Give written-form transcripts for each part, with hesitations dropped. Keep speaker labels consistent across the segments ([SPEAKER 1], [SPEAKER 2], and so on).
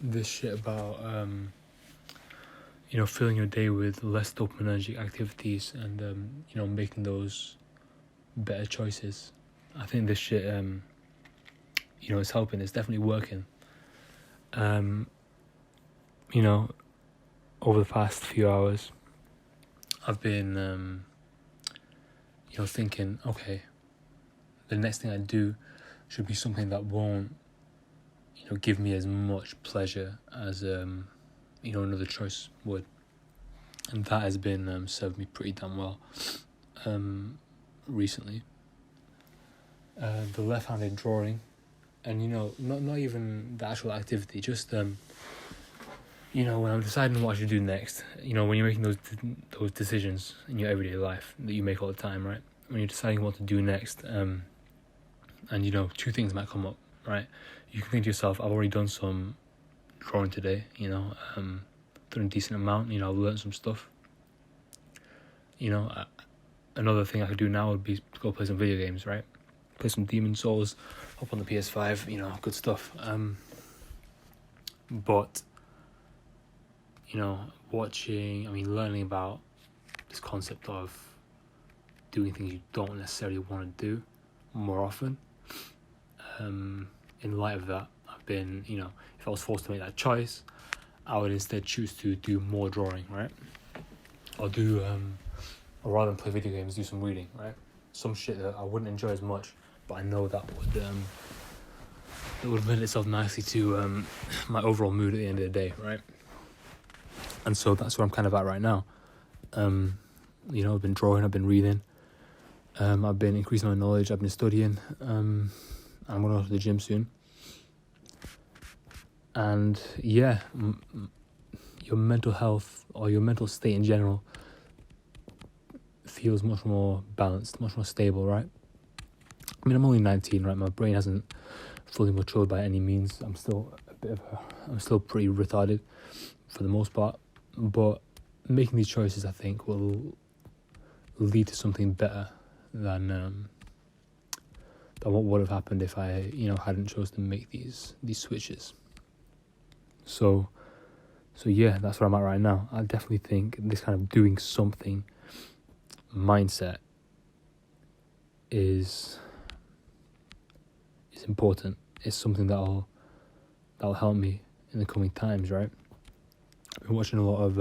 [SPEAKER 1] this shit about filling your day with less dopaminergic activities and making those better choices. I think this shit is helping. It's definitely working. Over the past few hours, I've been thinking, okay, the next thing I do should be something that won't give me as much pleasure as another choice would, and that has been served me pretty damn well recently. The left-handed drawing, and not even the actual activity, just when I'm deciding what I should do next, when you're making those decisions in your everyday life that you make all the time, right? When you're deciding what to do next, and two things might come up, right? You can think to yourself, I've already done some drawing today, done a decent amount, I've learned some stuff. Another thing I could do now would be go play some video games, right? Play some Demon's Souls, hop on the PS5, good stuff. But learning about this concept of doing things you don't necessarily want to do more often. In light of that, I've been, if I was forced to make that choice, I would instead choose to do more drawing, right? Or rather than play video games, do some reading, right? Some shit that I wouldn't enjoy as much, but I know that would lend itself nicely to my overall mood at the end of the day, right? And so that's where I'm kind of at right now. I've been drawing, I've been reading, I've been increasing my knowledge, I've been studying, I'm going to go to the gym soon. And yeah, your mental health or your mental state in general feels much more balanced, much more stable, right? I mean, I'm only 19, right? My brain hasn't fully matured by any means. I'm still pretty retarded for the most part. But making these choices, I think, will lead to something better than what would have happened if I, hadn't chosen to make these switches. So yeah, that's where I'm at right now. I definitely think this kind of doing something mindset is important. It's something that'll help me in the coming times, right? I've been watching a lot of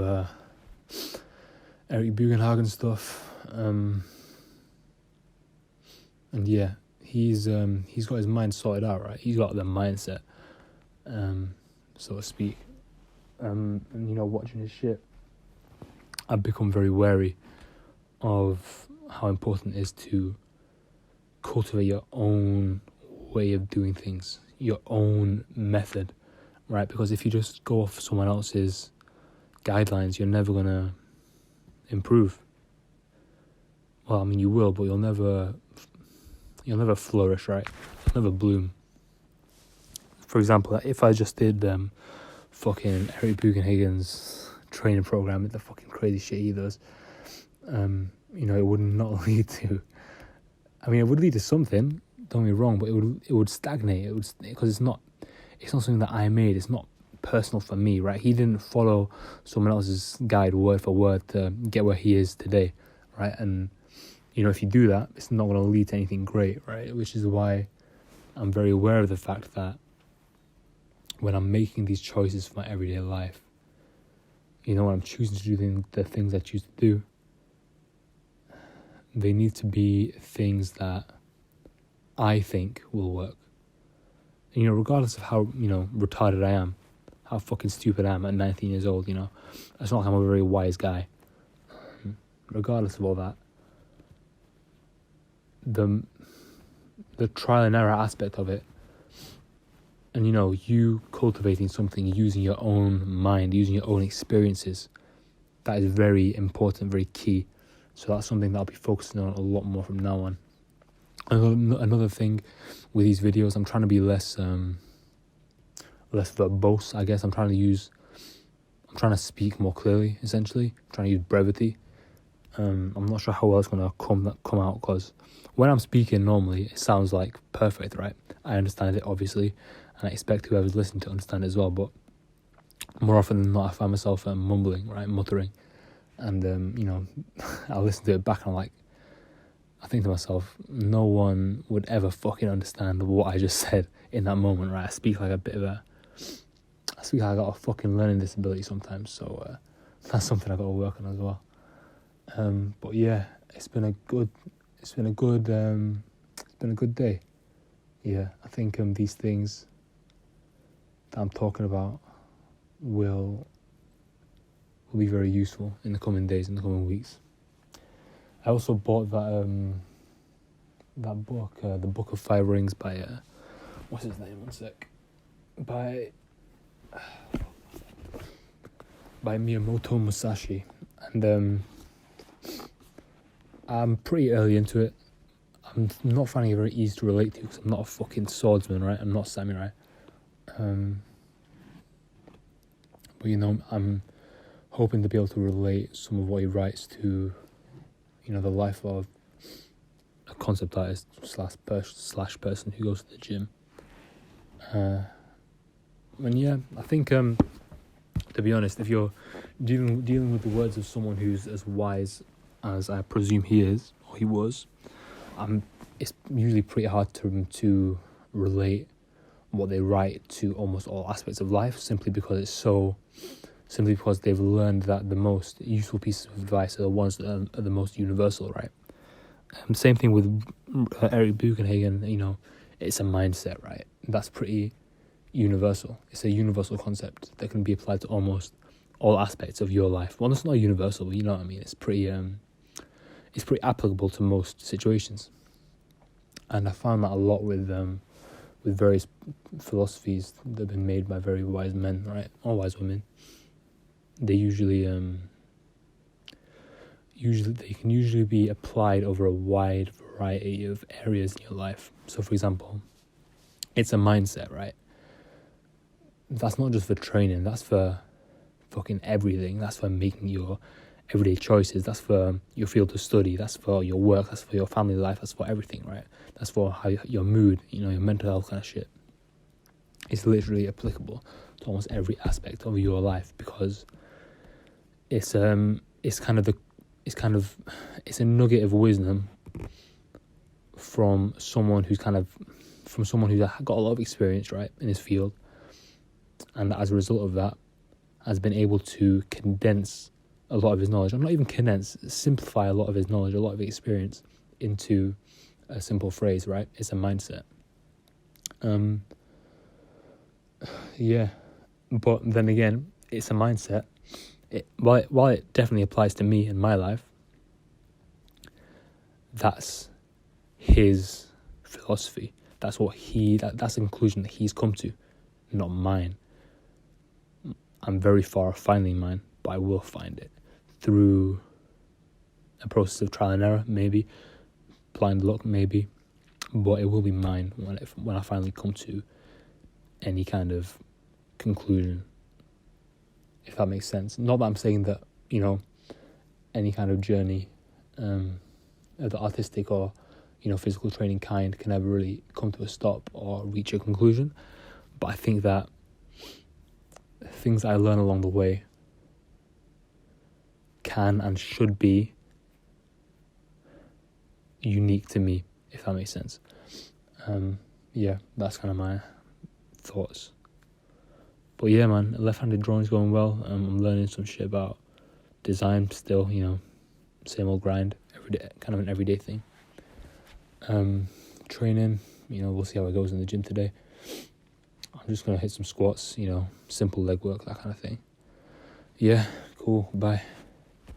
[SPEAKER 1] Eric Bugenhagen stuff, and yeah, he's got his mind sorted out, right? He's got the mindset, so to speak. And watching his shit, I've become very wary of how important it is to cultivate your own way of doing things, your own method, right? Because if you just go off someone else's guidelines, you're never gonna improve. Well, I mean, you will, but you'll never flourish, right? You'll never bloom. For example, if I just did fucking Eric Bugenhagen's training program with the fucking crazy shit he does, it would not lead to. I mean, it would lead to something. Don't get me wrong, but it would stagnate. Because it's not something that I made. It's not personal for me, right? He didn't follow someone else's guide word for word to get where he is today, right? And if you do that, it's not going to lead to anything great, right? Which is why I'm very aware of the fact that when I'm making these choices for my everyday life, when I'm choosing to do the things I choose to do, they need to be things that I think will work. And, regardless of how, retarded I am, how fucking stupid I am at 19 years old, it's not like I'm a very wise guy. Regardless of all that, the trial and error aspect of it, and you cultivating something using your own mind, using your own experiences, that is very important, very key. So that's something that I'll be focusing on a lot more from now on. Another thing with these videos, I'm trying to be less verbose, I guess. I'm trying to speak more clearly, essentially. I'm trying to use brevity. I'm not sure how well it's going to come out, because when I'm speaking normally, it sounds like perfect, right? I understand it, obviously, and I expect whoever's listening to understand it as well, but more often than not, I find myself mumbling, right, muttering, and I listen to it back and I think to myself, no one would ever fucking understand what I just said in that moment, right? I speak like I got a fucking learning disability sometimes, so that's something I got to work on as well. But yeah, it's been a good day. Yeah, I think these things that I'm talking about will be very useful in the coming days, in the coming weeks. I also bought that book, The Book of Five Rings by what's his name? One sec. By Miyamoto Musashi, and I'm pretty early into it. I'm not finding it very easy to relate to because I'm not a fucking swordsman, right? I'm not samurai. But I'm hoping to be able to relate some of what he writes to, the life of a concept artist slash person who goes to the gym. And yeah, I think to be honest, if you're dealing with the words of someone who's as wise as I presume he is or he was, it's usually pretty hard to relate what they write to almost all aspects of life, simply because they've learned that the most useful pieces of advice are the ones that are the most universal, right? Same thing with Eric Buchenhagen. It's a mindset, right? That's pretty universal. It's a universal concept that can be applied to almost all aspects of your life. Well, it's not universal, but you know what I mean. It's pretty applicable to most situations. And I found that a lot with various philosophies that have been made by very wise men, right, or wise women. They usually can be applied over a wide variety of areas in your life. So, for example, it's a mindset, right? That's not just for training. That's for fucking everything. That's for making your everyday choices. That's for your field of study. That's for your work. That's for your family life. That's for everything, right? That's for your mood, your mental health kind of shit. It's literally applicable to almost every aspect of your life, because it's a nugget of wisdom from someone who's got a lot of experience, right, in his field, and as a result of that has been able to condense a lot of his knowledge. I'm not even simplify a lot of his knowledge, a lot of experience into a simple phrase, right? It's a mindset. Yeah, but then again, it's a mindset. While it definitely applies to me in my life, that's his philosophy. That's that's a conclusion that he's come to, not mine. I'm very far off finding mine, but I will find it through a process of trial and error, maybe blind luck, maybe, but it will be mine when I finally come to any kind of conclusion, if that makes sense. Not that I'm saying that any kind of journey, the artistic or physical training kind, can never really come to a stop or reach a conclusion, but I think that things I learn along the way can and should be unique to me, if that makes sense. Yeah, that's kind of my thoughts. But yeah, man, left-handed drawing's going well. I'm learning some shit about design still, same old grind, everyday, kind of an everyday thing. Training, we'll see how it goes in the gym today. I'm just going to hit some squats, simple leg work, that kind of thing. Yeah, cool, bye.